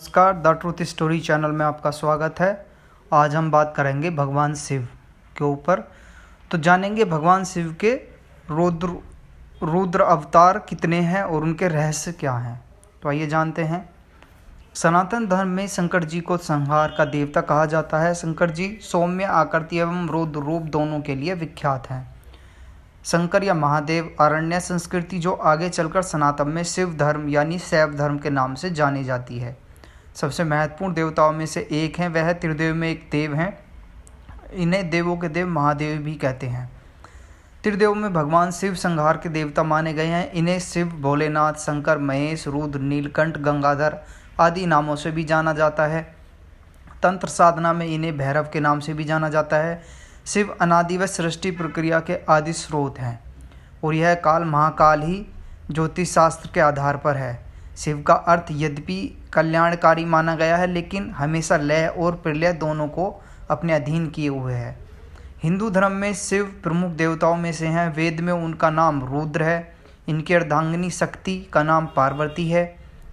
नमस्कार, the truth story channel में आपका स्वागत है। आज हम बात करेंगे भगवान शिव के ऊपर। तो जानेंगे भगवान शिव के रुद्र अवतार कितने हैं और उनके रहस्य क्या हैं। तो आइए जानते हैं। सनातन धर्म में शंकर जी को संहार का देवता कहा जाता है। शंकर जी सौम्य आकृति एवं रुद्र रूप दोनों के लिए विख्यात हैं। शंकर या महादेव आरण्य संस्कृति जो आगे चलकर सनातन में शिव धर्म यानी शैव धर्म के नाम से जानी जाती है। सबसे महत्वपूर्ण देवताओं में से एक हैं, वह त्रिदेव में एक देव हैं। इन्हें देवों के देव महादेव भी कहते हैं। त्रिदेव में भगवान शिव संहार के देवता माने गए हैं। इन्हें शिव, भोलेनाथ, शंकर, महेश, रुद्र, नीलकंठ, गंगाधर आदि नामों से भी जाना जाता है। तंत्र साधना में इन्हें भैरव के नाम से भी जाना जाता है। शिव अनादि व सृष्टि प्रक्रिया के आदि स्रोत हैं और यह काल महाकाल ही ज्योतिष शास्त्र के आधार पर है। शिव का अर्थ यद्यपि कल्याणकारी माना गया है, लेकिन हमेशा लय और प्रलय दोनों को अपने अधीन किए हुए है। हिंदू धर्म में शिव प्रमुख देवताओं में से हैं। वेद में उनका नाम रुद्र है। इनकी अर्धांगिनी शक्ति का नाम पार्वती है।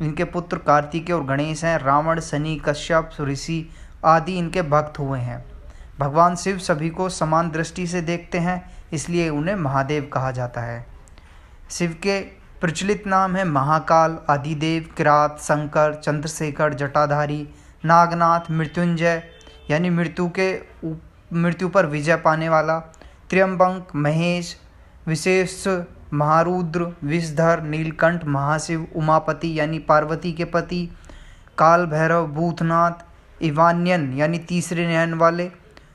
इनके पुत्र कार्तिकेय और गणेश हैं। रावण, शनि, कश्यप, ऋषि आदि इनके भक्त हुए हैं। भगवान शिव सभी को समान दृष्टि से देखते हैं, इसलिए उन्हें महादेव कहा जाता है। शिव के प्रचलित नाम है महाकाल, आदिदेव, किरात, शंकर, चंद्रशेखर, जटाधारी, नागनाथ, मृत्युंजय यानी मृत्यु पर विजय पाने वाला, त्र्यंबक, महेश, विशेष, महारुद्र, विषधर, नीलकंठ, महाशिव, उमापति यानी पार्वती के पति, काल भैरव, भूतनाथ, इवान्यन यानी तीसरे नयन वाले,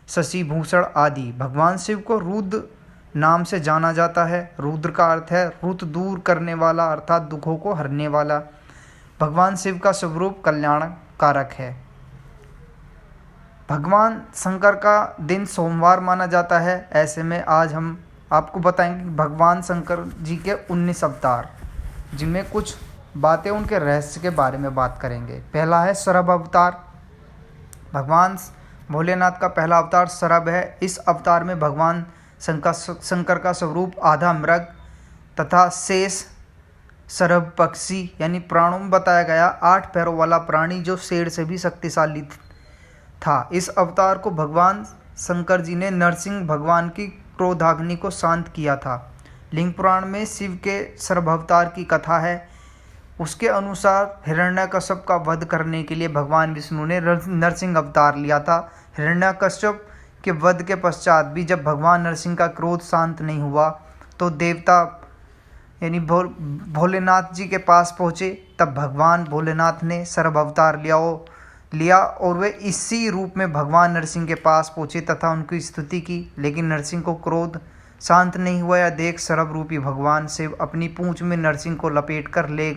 शशिभूषण आदि। भगवान शिव को रुद्र नाम से जाना जाता है। रुद्र का अर्थ है रुत दूर करने वाला, अर्थात दुखों को हरने वाला। भगवान शिव का स्वरूप कल्याण कारक है। भगवान शंकर का दिन सोमवार माना जाता है। ऐसे में आज हम आपको बताएंगे भगवान शंकर जी के 19 अवतार, जिनमें कुछ बातें उनके रहस्य के बारे में बात करेंगे। पहला है शरभ अवतार। भगवान भोलेनाथ का पहला अवतार शरभ है। इस अवतार में भगवान शंकर का स्वरूप आधा मृग तथा शेष शरभ पक्षी यानी प्राणों में बताया गया। 8 पैरों वाला प्राणी जो शेर से भी शक्तिशाली था। इस अवतार को भगवान शंकर जी ने नरसिंह भगवान की क्रोधाग्नि को शांत किया था। लिंग पुराण में शिव के शरभ अवतार की कथा है। उसके अनुसार हिरण्यकश्यप का वध करने के लिए भगवान विष्णु ने नरसिंह अवतार लिया था। हिरण्यकश्यप के वध के पश्चात भी जब भगवान नरसिंह का क्रोध शांत नहीं हुआ तो देवता यानी भोलेनाथ जी के पास पहुँचे। तब भगवान भोलेनाथ ने शरभ अवतार लिया और वे इसी रूप में भगवान नरसिंह के पास पहुँचे तथा उनकी स्तुति की। लेकिन नरसिंह को क्रोध शांत नहीं हुआ। या देख शरभ रूपी भगवान शिव अपनी पूंछ में नरसिंह को लपेट कर ले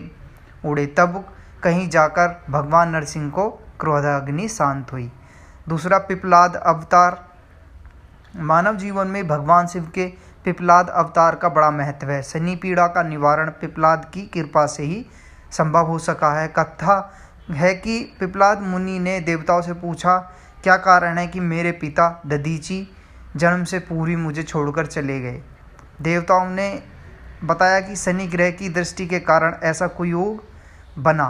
उड़े। तब कहीं जाकर भगवान नरसिंह को क्रोधाग्नि शांत हुई। दूसरा पिपलाद अवतार। मानव जीवन में भगवान शिव के पिपलाद अवतार का बड़ा महत्व है। शनि पीड़ा का निवारण पिपलाद की कृपा से ही संभव हो सका है। कथा है कि पिपलाद मुनि ने देवताओं से पूछा, क्या कारण है कि मेरे पिता दधीची जन्म से पूर्व मुझे छोड़कर चले गए। देवताओं ने बताया कि शनि ग्रह की दृष्टि के कारण ऐसा कोई योग बना।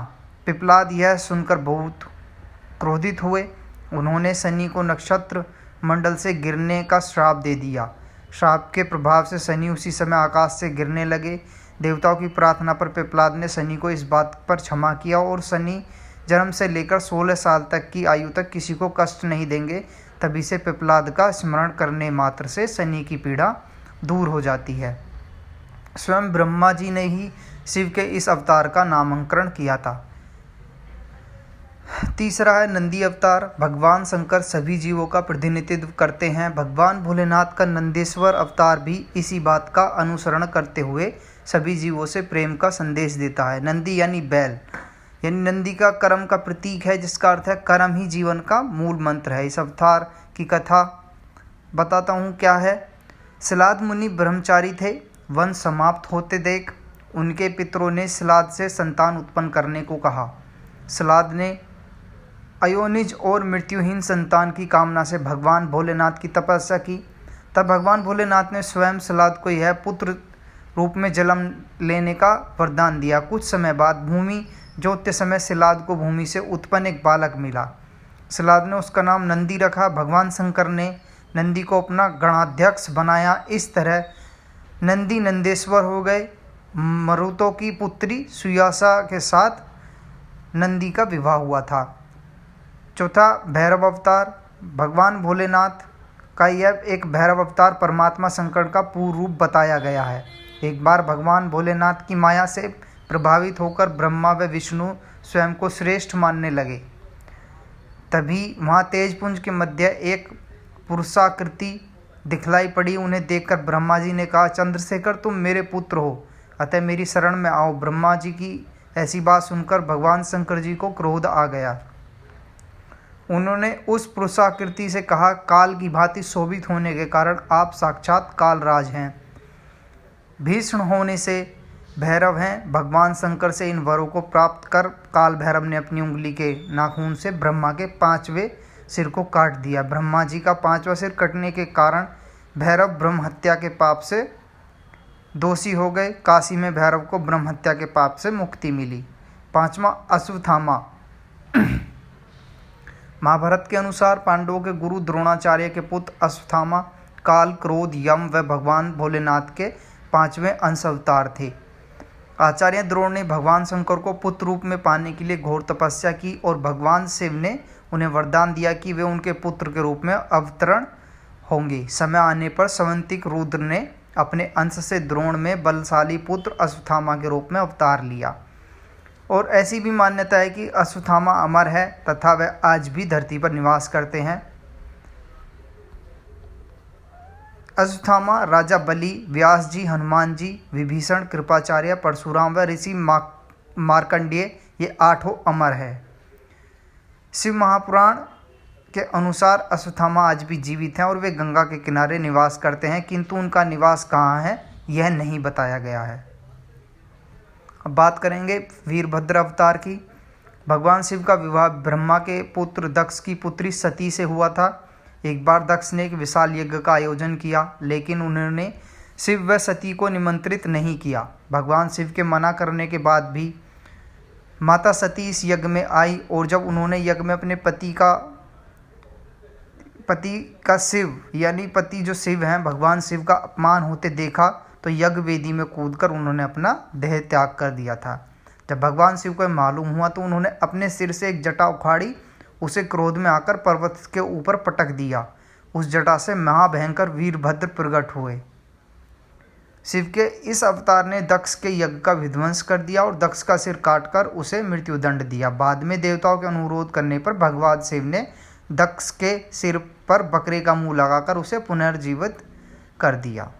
पिपलाद यह सुनकर बहुत क्रोधित हुए। उन्होंने शनि को नक्षत्र मंडल से गिरने का श्राप दे दिया। श्राप के प्रभाव से शनि उसी समय आकाश से गिरने लगे। देवताओं की प्रार्थना पर पिपलाद ने शनि को इस बात पर क्षमा किया और शनि जन्म से लेकर 16 साल तक की आयु तक किसी को कष्ट नहीं देंगे। तभी से पिपलाद का स्मरण करने मात्र से शनि की पीड़ा दूर हो जाती है। स्वयं ब्रह्मा जी ने ही शिव के इस अवतार का नामकरण किया था। तीसरा है नंदी अवतार। भगवान शंकर सभी जीवों का प्रतिनिधित्व करते हैं। भगवान भोलेनाथ का नंदेश्वर अवतार भी इसी बात का अनुसरण करते हुए सभी जीवों से प्रेम का संदेश देता है। नंदी यानी बैल, यानी नंदी का कर्म का प्रतीक है, जिसका अर्थ है कर्म ही जीवन का मूल मंत्र है। इस अवतार की कथा बताता हूँ क्या है। सिलाद मुनि ब्रह्मचारी थे। वंश समाप्त होते देख उनके पितरों ने सिलाद से संतान उत्पन्न करने को कहा। सिलाद ने अयोनिज और मृत्युहीन संतान की कामना से भगवान भोलेनाथ की तपस्या की। तब भगवान भोलेनाथ ने स्वयं सिलाद को यह पुत्र रूप में जन्म लेने का वरदान दिया। कुछ समय बाद भूमि जोतते समय सिलाद को भूमि से उत्पन्न एक बालक मिला। सिलाद ने उसका नाम नंदी रखा। भगवान शंकर ने नंदी को अपना गणाध्यक्ष बनाया। इस तरह नंदी नंदेश्वर हो गए। मरुतों की पुत्री सुयासा के साथ नंदी का विवाह हुआ था। चौथा, भैरव अवतार। भगवान भोलेनाथ का यह एक भैरव अवतार परमात्मा शंकर का पूर्ण रूप बताया गया है। एक बार भगवान भोलेनाथ की माया से प्रभावित होकर ब्रह्मा व विष्णु स्वयं को श्रेष्ठ मानने लगे। तभी वहाँ तेजपुंज के मध्य एक पुरुषाकृति दिखलाई पड़ी। उन्हें देखकर ब्रह्मा जी ने कहा, चंद्रशेखर तुम मेरे पुत्र हो, अतः मेरी शरण में आओ। ब्रह्मा जी की ऐसी बात सुनकर भगवान शंकर जी को क्रोध आ गया। उन्होंने उस पुरुषाकृति से कहा, काल की भांति शोभित होने के कारण आप साक्षात कालराज हैं, भीषण होने से भैरव हैं। भगवान शंकर से इन वरों को प्राप्त कर काल भैरव ने अपनी उंगली के नाखून से ब्रह्मा के 5वें सिर को काट दिया। ब्रह्मा जी का 5वां सिर कटने के कारण भैरव ब्रह्म हत्या के पाप से दोषी हो गए। काशी में भैरव को ब्रह्म हत्या के पाप से मुक्ति मिली। 5वां, अश्वत्थामा। महाभारत के अनुसार पांडवों के गुरु द्रोणाचार्य के पुत्र अश्वत्थामा काल, क्रोध, यम व भगवान भोलेनाथ के 5वें अंश अवतार थे। आचार्य द्रोण ने भगवान शंकर को पुत्र रूप में पाने के लिए घोर तपस्या की और भगवान शिव ने उन्हें वरदान दिया कि वे उनके पुत्र के रूप में अवतरण होंगे। समय आने पर स्यवंतिक रुद्र ने अपने अंश से द्रोण में बलशाली पुत्र अश्वत्थामा के रूप में अवतार लिया। और ऐसी भी मान्यता है कि अश्वत्थामा अमर है तथा वह आज भी धरती पर निवास करते हैं। अश्वत्थामा राजा बलि, व्यास जी, हनुमान जी, विभीषण, कृपाचार्य, परशुराम व ऋषि मार्कंडेय ये 8 अमर है। शिव महापुराण के अनुसार अश्वत्थामा आज भी जीवित हैं और वे गंगा के किनारे निवास करते हैं, किंतु उनका निवास कहाँ है यह नहीं बताया गया है। अब बात करेंगे वीरभद्र अवतार की। भगवान शिव का विवाह ब्रह्मा के पुत्र दक्ष की पुत्री सती से हुआ था। एक बार दक्ष ने एक विशाल यज्ञ का आयोजन किया, लेकिन उन्होंने शिव व सती को निमंत्रित नहीं किया। भगवान शिव के मना करने के बाद भी माता सती इस यज्ञ में आई और जब उन्होंने यज्ञ में अपने पति का शिव यानी पति जो शिव हैं भगवान शिव का अपमान होते देखा तो यज्ञ वेदी में कूदकर उन्होंने अपना देह त्याग कर दिया था। जब भगवान शिव को मालूम हुआ तो उन्होंने अपने सिर से एक जटा उखाड़ी, उसे क्रोध में आकर पर्वत के ऊपर पटक दिया। उस जटा से महाभयंकर वीरभद्र प्रकट हुए। शिव के इस अवतार ने दक्ष के यज्ञ का विध्वंस कर दिया और दक्ष का सिर काटकर उसे मृत्युदंड दिया। बाद में देवताओं के अनुरोध करने पर भगवान शिव ने दक्ष के सिर पर बकरे का मुंह लगाकर उसे पुनर्जीवित कर दिया।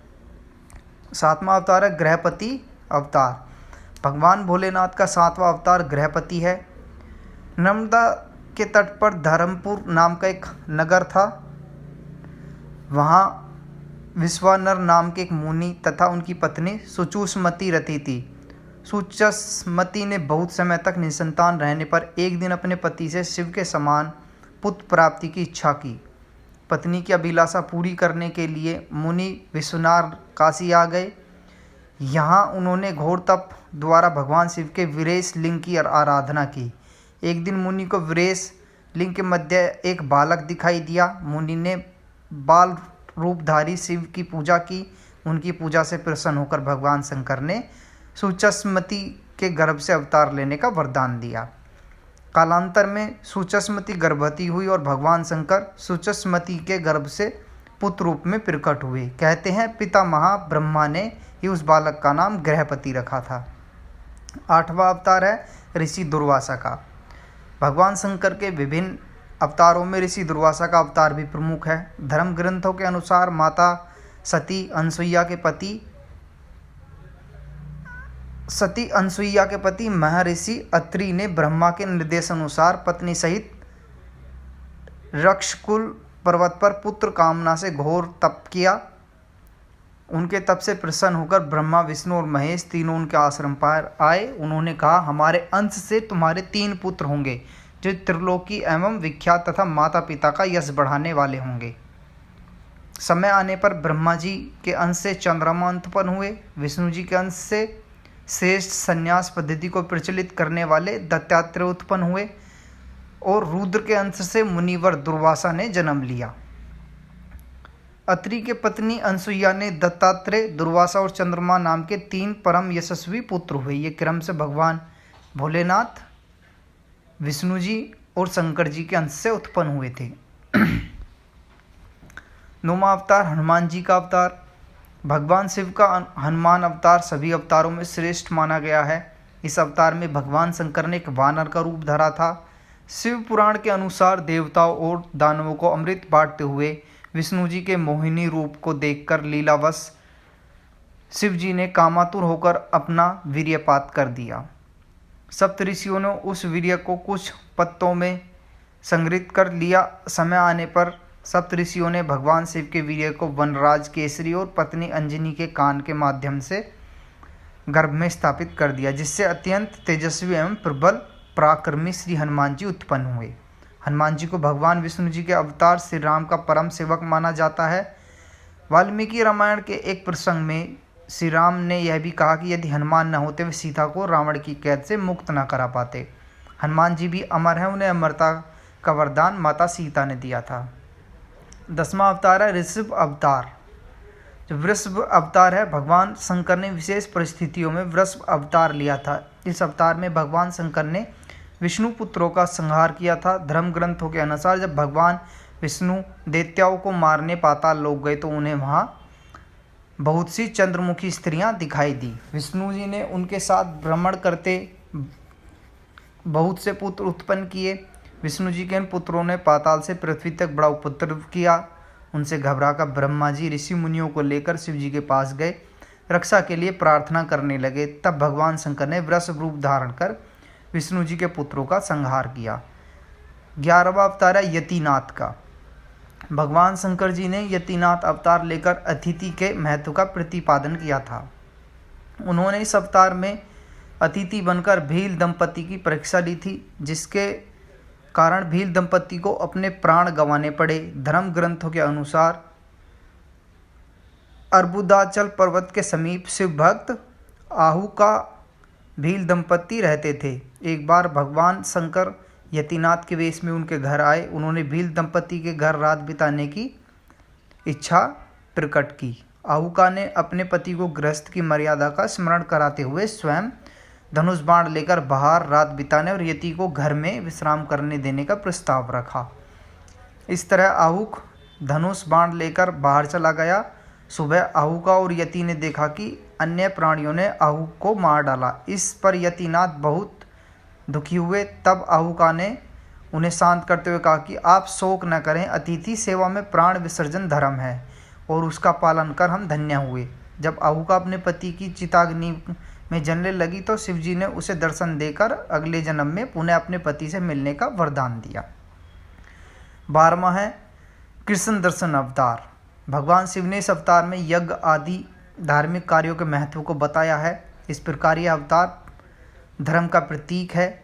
7वां अवतार है गृहपति अवतार। भगवान भोलेनाथ का 7वां अवतार गृहपति है। नर्मदा के तट पर धर्मपुर नाम का एक नगर था। वहाँ विश्वानर नाम के एक मुनि तथा उनकी पत्नी सुचुष्मति रहती थी। सुचस्मति ने बहुत समय तक निसंतान रहने पर एक दिन अपने पति से शिव के समान पुत्र प्राप्ति की इच्छा की। पत्नी की अभिलाषा पूरी करने के लिए मुनि विश्वनाथ काशी आ गए। यहाँ उन्होंने घोर तप द्वारा भगवान शिव के वीरेश लिंग की आराधना की। एक दिन मुनि को वीरेश लिंग के मध्य एक बालक दिखाई दिया। मुनि ने बाल रूपधारी शिव की पूजा की। उनकी पूजा से प्रसन्न होकर भगवान शंकर ने सुचस्मति के गर्भ से अवतार लेने का वरदान दिया। कालांतर में सुचस्मति गर्भवती हुई और भगवान शंकर सुचस्मति के गर्भ से पुत्र रूप में प्रकट हुए। कहते हैं पिता ब्रह्मा ने ही उस बालक का नाम गृहपति रखा था। 8वां अवतार है ऋषि दुर्वासा का। भगवान शंकर के विभिन्न अवतारों में ऋषि दुर्वासा का अवतार भी प्रमुख है। धर्म ग्रंथों के अनुसार माता सती अनसुईया के पति महर्षि अत्रि ने ब्रह्मा के निर्देश अनुसार पत्नी सहित रक्षकुल पर्वत पर पुत्र कामना से घोर तप किया। उनके तप से प्रसन्न होकर ब्रह्मा, विष्णु और महेश तीनों उनके आश्रम पर आए। उन्होंने कहा, हमारे अंश से तुम्हारे 3 पुत्र होंगे जो त्रिलोकी एवं विख्यात तथा माता पिता का यश बढ़ाने वाले होंगे। समय आने पर ब्रह्मा जी के अंश से चंद्रमा उत्पन्न हुए। विष्णु जी के अंश से श्रेष्ठ संन्यास पद्धति को प्रचलित करने वाले दत्तात्रेय उत्पन्न हुए और रुद्र के अंश से मुनिवर दुर्वासा ने जन्म लिया। अत्रि के पत्नी अनसुईया ने दत्तात्रेय, दुर्वासा और चंद्रमा नाम के 3 परम यशस्वी पुत्र हुए। ये क्रम से भगवान भोलेनाथ, विष्णु जी और शंकर जी के अंश से उत्पन्न हुए थे। 9वां अवतार हनुमान जी का अवतार। भगवान शिव का हनुमान अवतार सभी अवतारों में श्रेष्ठ माना गया है। इस अवतार में भगवान शंकर ने एक वानर का रूप धरा था। शिव पुराण के अनुसार देवताओं और दानवों को अमृत बांटते हुए विष्णु जी के मोहिनी रूप को देखकर लीलावश शिव जी ने कामातुर होकर अपना वीर्यपात कर दिया। सप्तऋषियों ने उस वीर्य को कुछ पत्तों में संग्रहित कर लिया। समय आने पर सप्तऋषियों ने भगवान शिव के वीर्य को वनराज केसरी और पत्नी अंजनी के कान के माध्यम से गर्भ में स्थापित कर दिया, जिससे अत्यंत तेजस्वी एवं प्रबल पराक्रमी श्री हनुमान जी उत्पन्न हुए। हनुमान जी को भगवान विष्णु जी के अवतार श्री राम का परम सेवक माना जाता है। वाल्मीकि रामायण के एक प्रसंग में श्री राम ने यह भी कहा कि यदि हनुमान न होते वे सीता को रावण की कैद से मुक्त न करा पाते। हनुमान जी भी अमर हैं, उन्हें अमरता का वरदान माता सीता ने दिया था। 10वां अवतार है ऋषभ अवतार। जो वृषभ अवतार है, भगवान शंकर ने विशेष परिस्थितियों में वृषभ अवतार लिया था। इस अवतार में भगवान शंकर ने विष्णु पुत्रों का संहार किया था। धर्म ग्रंथों के अनुसार जब भगवान विष्णु दैत्यों को मारने पाताल लोक गए तो उन्हें वहाँ बहुत सी चंद्रमुखी स्त्रियां दिखाई दी। विष्णु जी ने उनके साथ भ्रमण करते बहुत से पुत्र उत्पन्न किए। विष्णु जी के इन पुत्रों ने पाताल से पृथ्वी तक बड़ा उपद्रव किया। उनसे घबराकर ब्रह्मा जी ऋषि मुनियों को लेकर शिव जी के पास गए, रक्षा के लिए प्रार्थना करने लगे। तब भगवान शंकर ने वृषभ रूप धारण कर विष्णु जी के पुत्रों का संहार किया। 11वां अवतार है यतिनाथ का। भगवान शंकर जी ने यतिनाथ अवतार लेकर अतिथि के महत्व का प्रतिपादन किया था। उन्होंने इस अवतार में अतिथि बनकर भील दंपति की परीक्षा ली थी, जिसके कारण भील दंपति को अपने प्राण गंवाने पड़े। धर्म ग्रंथों के अनुसार अर्बुदाचल पर्वत के समीप शिव भक्त आहू का भील दंपति रहते थे। एक बार भगवान शंकर यतिनाथ के वेश में उनके घर आए। उन्होंने भील दंपति के घर रात बिताने की इच्छा प्रकट की। आहूका ने अपने पति को गृहस्थ की मर्यादा का स्मरण कराते हुए स्वयं धनुष बाण लेकर बाहर रात बिताने और यति को घर में विश्राम करने देने का प्रस्ताव रखा। इस तरह आहूक धनुष बाण लेकर बाहर चला गया। सुबह आहूका और यति ने देखा कि अन्य प्राणियों ने आहूक को मार डाला। इस पर यतिनाथ बहुत दुखी हुए। तब आहूका ने उन्हें शांत करते हुए कहा कि आप शोक न करें, अतिथि सेवा में प्राण विसर्जन धर्म है और उसका पालन कर हम धन्य हुए। जब आहूका अपने पति की चिताग्नि में जलने लगी तो शिवजी ने उसे दर्शन देकर अगले जन्म में पुनः अपने पति से मिलने का वरदान दिया। 12वां है कृष्ण दर्शन अवतार। भगवान शिव ने इस अवतार में यज्ञ आदि धार्मिक कार्यों के महत्व को बताया है। इस प्रकार यह अवतार धर्म का प्रतीक है।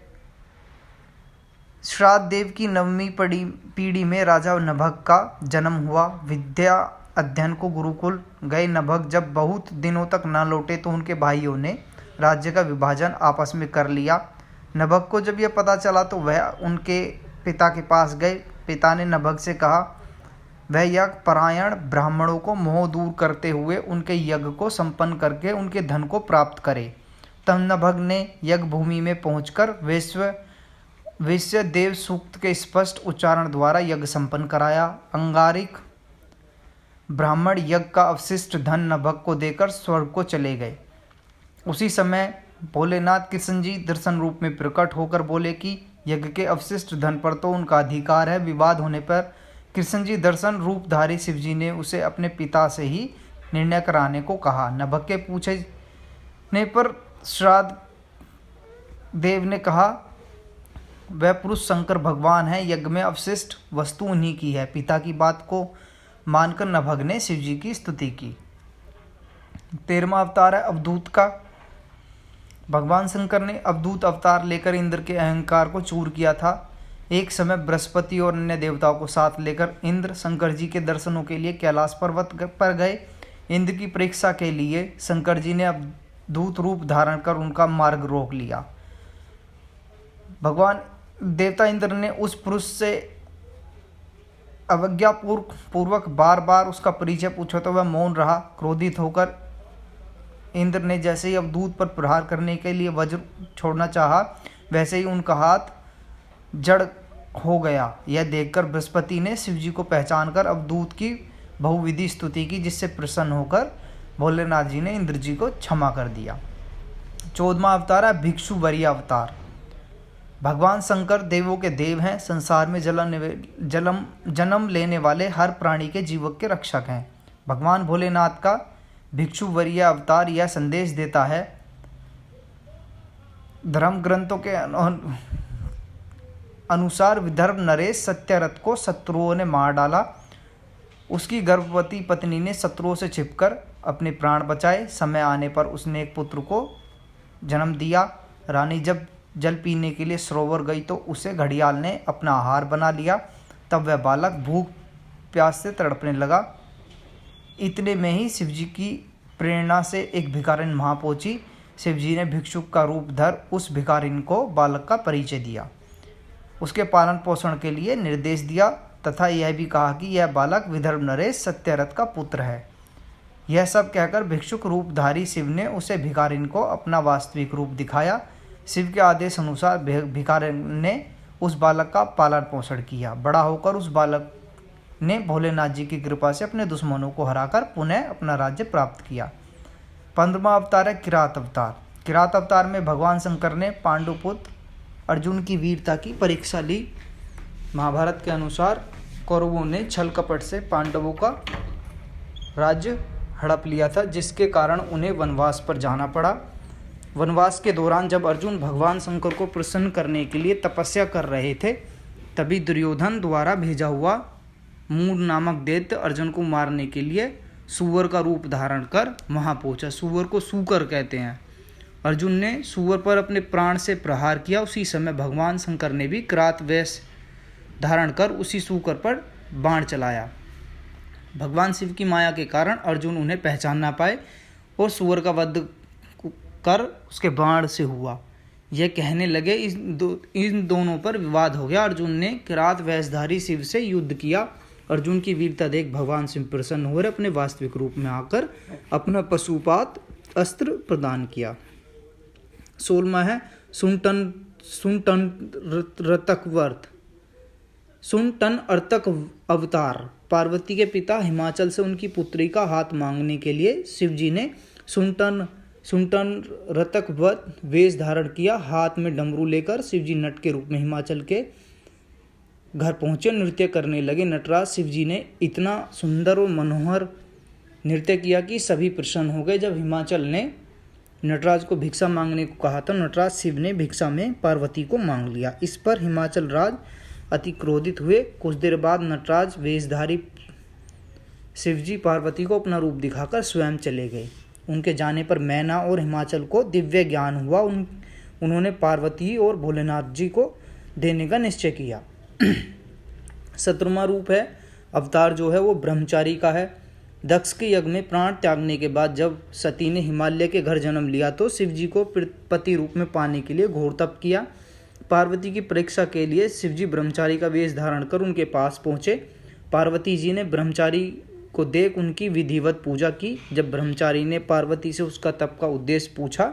श्राद्ध देव की 9वीं पीढ़ी में राजा नभग का जन्म हुआ। विद्या अध्ययन को गुरुकुल गए नभग जब बहुत दिनों तक न लौटे तो उनके भाइयों ने राज्य का विभाजन आपस में कर लिया। नभग को जब यह पता चला तो वह उनके पिता के पास गए। पिता ने नभग से कहा वह यज्ञ परायण ब्राह्मणों को मोह दूर करते हुए उनके यज्ञ को संपन्न करके उनके धन को प्राप्त करे। तब नभग ने यज्ञ भूमि में पहुंचकर वैश्य देव सूक्त के स्पष्ट उच्चारण द्वारा यज्ञ संपन्न कराया। अंगारिक ब्राह्मण यज्ञ का अवशिष्ट धन नभग को देकर स्वर्ग को चले गए। उसी समय भोलेनाथ कृष्ण जी दर्शन रूप में प्रकट होकर बोले कि यज्ञ के अवशिष्ट धन पर तो उनका अधिकार है। विवाद होने पर कृष्ण जी दर्शन रूपधारी शिवजी ने उसे अपने पिता से ही निर्णय कराने को कहा। नभग के पूछने पर श्राद्ध देव ने कहा वह पुरुष शंकर भगवान है, यज्ञ में अवशिष्ट वस्तु उन्हीं की है। पिता की बात को मानकर नभग ने शिवजी की स्तुति की। 13वां अवतार है अवधूत का। भगवान शंकर ने अवधूत अवतार लेकर इंद्र के अहंकार को चूर किया था। एक समय बृहस्पति और अन्य देवताओं को साथ लेकर इंद्र शंकर जी के दर्शनों के लिए कैलाश पर्वत पर गए। इंद्र की परीक्षा के लिए शंकर जी ने अब दूत रूप धारण कर उनका मार्ग रोक लिया। भगवान देवता इंद्र ने उस पुरुष से अवज्ञा पूर्वक बार बार उसका परिचय पूछा तो वह मौन रहा। क्रोधित होकर इंद्र ने जैसे ही अब दूत पर प्रहार करने के लिए वज्र छोड़ना चाहा, वैसे ही उनका हाथ जड़ हो गया। यह देखकर बृहस्पति ने शिव जी को पहचान कर अब दूत की बहुविधि स्तुति की, जिससे प्रसन्न होकर भोलेनाथ जी ने इंद्र जी को क्षमा कर दिया। 14वां अवतार है भिक्षु वरीय अवतार। भगवान शंकर देवों के देव हैं, संसार में जन्म लेने वाले हर प्राणी के जीवन के रक्षक हैं। भगवान भोलेनाथ का भिक्षु वरीय अवतार यह संदेश देता है, धर्म ग्रंथों के अनुसार विदर्भ नरेश सत्यरथ को शत्रुओं ने मार डाला। उसकी गर्भवती पत्नी ने शत्रुओं से छिपकर अपने प्राण बचाए। समय आने पर उसने एक पुत्र को जन्म दिया। रानी जब जल पीने के लिए सरोवर गई तो उसे घड़ियाल ने अपना आहार बना लिया। तब वह बालक भूख प्यास से तड़पने लगा। इतने में ही शिवजी की प्रेरणा से एक भिखारिन वहाँ पहुँची। शिवजी ने भिक्षुक का रूप धर उस भिखारिन को बालक का परिचय दिया, उसके पालन पोषण के लिए निर्देश दिया तथा यह भी कहा कि यह बालक विदर्भ नरेश सत्यरथ का पुत्र है। यह सब कहकर भिक्षुक रूपधारी शिव ने उसे भिखारिन को अपना वास्तविक रूप दिखाया। शिव के आदेश अनुसार भिखारिन ने उस बालक का पालन पोषण किया। बड़ा होकर उस बालक ने भोलेनाथ जी की कृपा से अपने दुश्मनों को हराकर पुनः अपना राज्य प्राप्त किया। 15वां अवतार है किरात अवतार। किरात अवतार में भगवान शंकर ने पांडुपुत्र अर्जुन की वीरता की परीक्षा ली। महाभारत के अनुसार कौरवों ने छल कपट से पांडवों का राज्य हड़प लिया था, जिसके कारण उन्हें वनवास पर जाना पड़ा। वनवास के दौरान जब अर्जुन भगवान शंकर को प्रसन्न करने के लिए तपस्या कर रहे थे, तभी दुर्योधन द्वारा भेजा हुआ मूड नामक दैत्य अर्जुन को मारने के लिए सूअर का रूप धारण कर वहाँ पहुँचा। सूअर को सूकर कहते हैं। अर्जुन ने सूअर पर अपने प्राण से प्रहार किया। उसी समय भगवान शंकर ने भी किरात वेश धारण कर उसी सूकर पर बाण चलाया। भगवान शिव की माया के कारण अर्जुन उन्हें पहचान ना पाए और सूअर का वध कर उसके बाण से हुआ। यह कहने लगे इन दोनों पर विवाद हो गया। अर्जुन ने किरात वेशधारी शिव से युद्ध किया। अर्जुन की वीरता देख भगवान शिव प्रसन्न हो और अपने वास्तविक रूप में आकर अपना पशुपात अस्त्र प्रदान किया। 16वां है सुनटन अर्तक अवतार। पार्वती के पिता हिमाचल से उनकी पुत्री का हाथ मांगने के लिए शिवजी ने सुनटन रतक वेश धारण किया। हाथ में डमरू लेकर शिवजी नट के रूप में हिमाचल के घर पहुंचे। नृत्य करने लगे। नटराज शिवजी ने इतना सुंदर और मनोहर नृत्य किया कि सभी प्रसन्न हो गए। जब हिमाचल ने नटराज को भिक्षा मांगने को कहा तो नटराज शिव ने भिक्षा में पार्वती को मांग लिया। इस पर हिमाचल राज अति क्रोधित हुए। कुछ देर बाद नटराज वेशधारी शिवजी पार्वती को अपना रूप दिखाकर स्वयं चले गए। उनके जाने पर मैना और हिमाचल को दिव्य ज्ञान हुआ। उन्होंने पार्वती और भोलेनाथ जी को देने का निश्चय किया। 17वां रूप है अवतार जो है वो ब्रह्मचारी का है। दक्ष के यज्ञ में प्राण त्यागने के बाद जब सती ने हिमालय के घर जन्म लिया तो शिवजी को पति रूप में पाने के लिए घोर तप किया। पार्वती की परीक्षा के लिए शिवजी ब्रह्मचारी का वेश धारण कर उनके पास पहुँचे। पार्वती जी ने ब्रह्मचारी को देख उनकी विधिवत पूजा की। जब ब्रह्मचारी ने पार्वती से उसका तप का उद्देश्य पूछा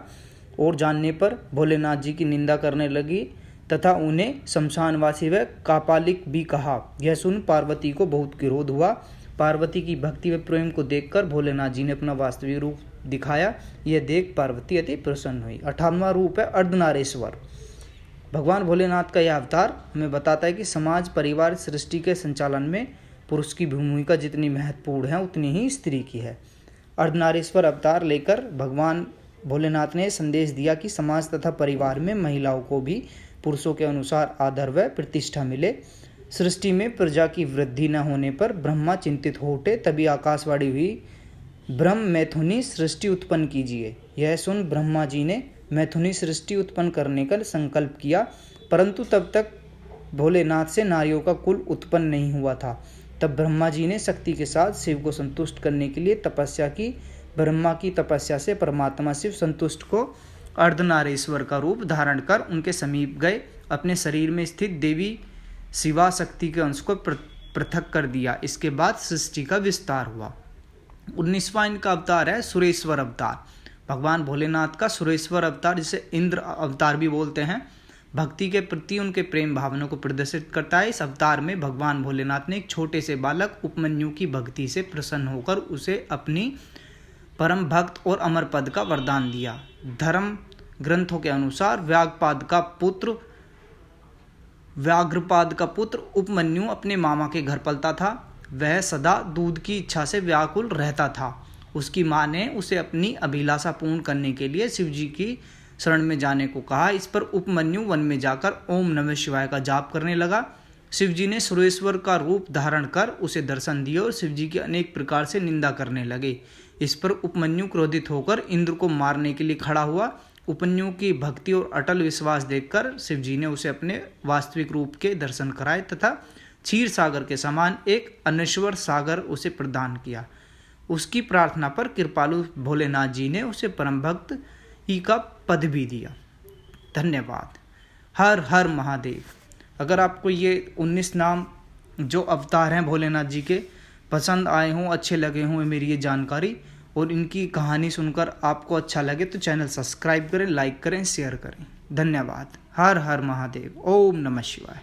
और जानने पर भोलेनाथ जी की निंदा करने लगी तथा उन्हें शमशानवासी व कापालिक भी कहा। यह सुन पार्वती को बहुत क्रोध हुआ। पार्वती की भक्ति व प्रेम को देखकर भोलेनाथ जी ने अपना वास्तविक रूप दिखाया। यह देख पार्वती अति प्रसन्न हुई। 18वां रूप है अर्धनारीश्वर। भगवान भोलेनाथ का यह अवतार हमें बताता है कि समाज, परिवार, सृष्टि के संचालन में पुरुष की भूमिका जितनी महत्वपूर्ण है उतनी ही स्त्री की है। अर्धनारीश्वर अवतार लेकर भगवान भोलेनाथ ने संदेश दिया कि समाज तथा परिवार में महिलाओं को भी पुरुषों के अनुसार आदर व प्रतिष्ठा मिले। सृष्टि में प्रजा की वृद्धि न होने पर ब्रह्मा चिंतित हो उठे। तभी आकाशवाणी हुई, ब्रह्म मैथुनी सृष्टि उत्पन्न कीजिए। यह सुन ब्रह्मा जी ने मैथुनी सृष्टि उत्पन्न करने का संकल्प किया, परंतु तब तक भोलेनाथ से नारियों का कुल उत्पन्न नहीं हुआ था। तब ब्रह्मा जी ने शक्ति के साथ शिव को संतुष्ट करने के लिए तपस्या की। ब्रह्मा की तपस्या से परमात्मा शिव संतुष्ट को अर्धनारीश्वर का रूप धारण कर उनके समीप गए। अपने शरीर में स्थित देवी शिवा शक्ति के अंश को पृथक कर दिया। इसके बाद सृष्टि का विस्तार हुआ। 19वां इनका अवतार है सुरेश्वर अवतार। भगवान भोलेनाथ का सुरेश्वर अवतार, जिसे इंद्र अवतार भी बोलते हैं, भक्ति के प्रति उनके प्रेम भावना को प्रदर्शित करता है। इस अवतार में भगवान भोलेनाथ ने एक छोटे से बालक उपमन्यु की भक्ति से प्रसन्न होकर उसे अपनी परम भक्त और अमर पद का वरदान दिया। धर्म ग्रंथों के अनुसार व्याघ्रपाद का पुत्र उपमन्यु अपने मामा के घर पलता था। वह सदा दूध की इच्छा से व्याकुल रहता था। उसकी माँ ने उसे अपनी अभिलाषा पूर्ण करने के लिए शिवजी की शरण में जाने को कहा। इस पर उपमन्यु वन में जाकर ओम नमः शिवाय का जाप करने लगा। शिवजी ने सुरेश्वर का रूप धारण कर उसे दर्शन दिए और शिवजी की अनेक प्रकार से निंदा करने लगे। इस पर उपमन्यु क्रोधित होकर इंद्र को मारने के लिए खड़ा हुआ। उपमन्यु की भक्ति और अटल विश्वास देखकर शिवजी ने उसे अपने वास्तविक रूप के दर्शन कराए तथा क्षीर सागर के समान एक अनश्वर सागर उसे प्रदान किया। उसकी प्रार्थना पर कृपालु भोलेनाथ जी ने उसे परम भक्त ही का पद भी दिया। धन्यवाद। हर हर महादेव। अगर आपको ये 19 नाम जो अवतार हैं भोलेनाथ जी के पसंद आए हों, अच्छे लगे हों मेरी ये जानकारी, और इनकी कहानी सुनकर आपको अच्छा लगे तो चैनल सब्सक्राइब करें, लाइक करें, शेयर करें। धन्यवाद। हर हर महादेव। ओम नमः शिवाय।